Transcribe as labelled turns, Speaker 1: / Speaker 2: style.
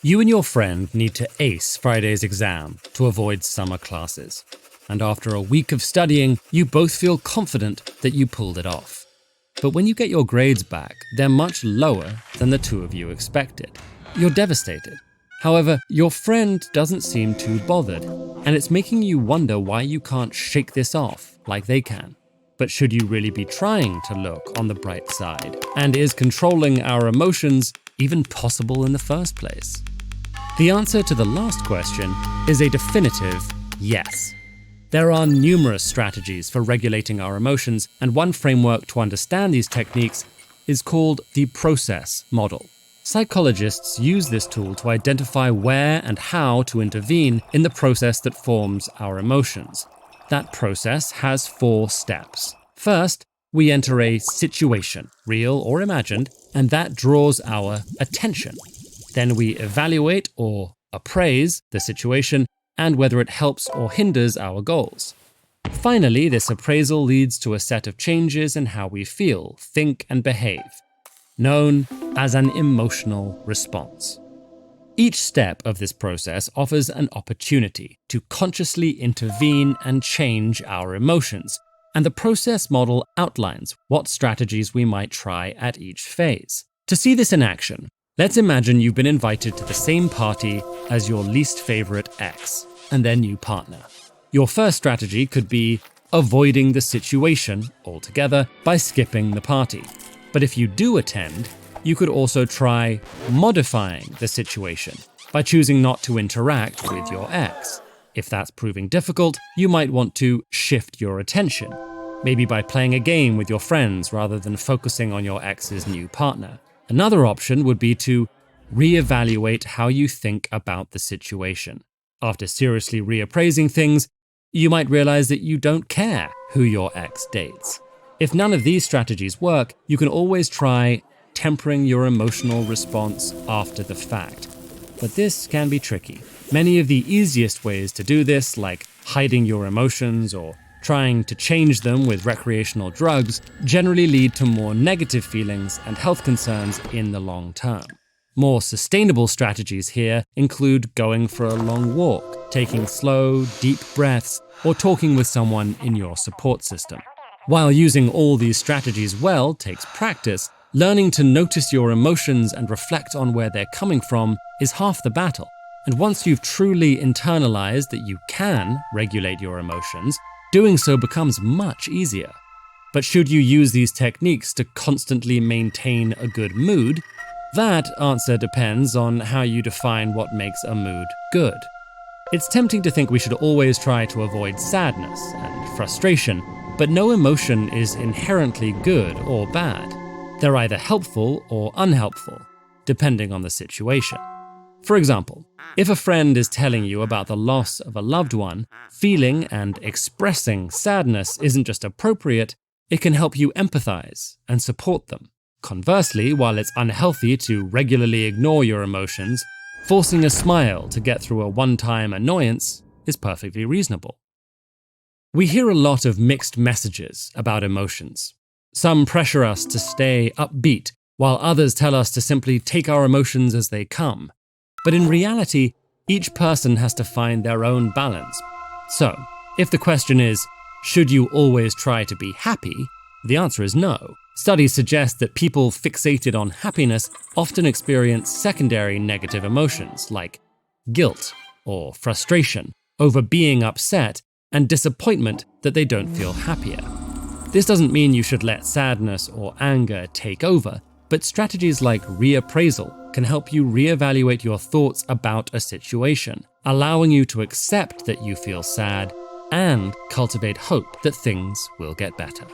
Speaker 1: You and your friend need to ace Friday's exam to avoid summer classes. And after a week of studying, you both feel confident that you pulled it off. But when you get your grades back, they're much lower than the two of you expected. You're devastated. However, your friend doesn't seem too bothered, and it's making you wonder why you can't shake this off like they can. But should you really be trying to look on the bright side? And is controlling our emotions even possible in the first place? The answer to the last question is a definitive yes. There are numerous strategies for regulating our emotions, and one framework to understand these techniques is called the process model. Psychologists use this tool to identify where and how to intervene in the process that forms our emotions. That process has 4 steps. First, we enter a situation, real or imagined, and that draws our attention. Then we evaluate or appraise the situation and whether it helps or hinders our goals. Finally, this appraisal leads to a set of changes in how we feel, think, and behave, known as an emotional response. Each step of this process offers an opportunity to consciously intervene and change our emotions, and the process model outlines what strategies we might try at each phase. To see this in action, let's imagine you've been invited to the same party as your least favorite ex and their new partner. Your first strategy could be avoiding the situation altogether by skipping the party. But if you do attend, you could also try modifying the situation by choosing not to interact with your ex. If that's proving difficult, you might want to shift your attention, maybe by playing a game with your friends rather than focusing on your ex's new partner. Another option would be to reevaluate how you think about the situation. After seriously reappraising things, you might realize that you don't care who your ex dates. If none of these strategies work, you can always try tempering your emotional response after the fact. But this can be tricky. Many of the easiest ways to do this, like hiding your emotions or trying to change them with recreational drugs, generally lead to more negative feelings and health concerns in the long term. More sustainable strategies here include going for a long walk, taking slow, deep breaths, or talking with someone in your support system. While using all these strategies well takes practice, learning to notice your emotions and reflect on where they're coming from is half the battle. And once you've truly internalized that you can regulate your emotions, doing so becomes much easier. But should you use these techniques to constantly maintain a good mood? That answer depends on how you define what makes a mood good. It's tempting to think we should always try to avoid sadness and frustration, but no emotion is inherently good or bad. They're either helpful or unhelpful, depending on the situation. For example, if a friend is telling you about the loss of a loved one, feeling and expressing sadness isn't just appropriate, it can help you empathize and support them. Conversely, while it's unhealthy to regularly ignore your emotions, forcing a smile to get through a one-time annoyance is perfectly reasonable. We hear a lot of mixed messages about emotions. Some pressure us to stay upbeat, while others tell us to simply take our emotions as they come. But in reality, each person has to find their own balance. So, if the question is, should you always try to be happy? The answer is no. Studies suggest that people fixated on happiness often experience secondary negative emotions like guilt or frustration over being upset and disappointment that they don't feel happier. This doesn't mean you should let sadness or anger take over, but strategies like reappraisal can help you reevaluate your thoughts about a situation, allowing you to accept that you feel sad and cultivate hope that things will get better.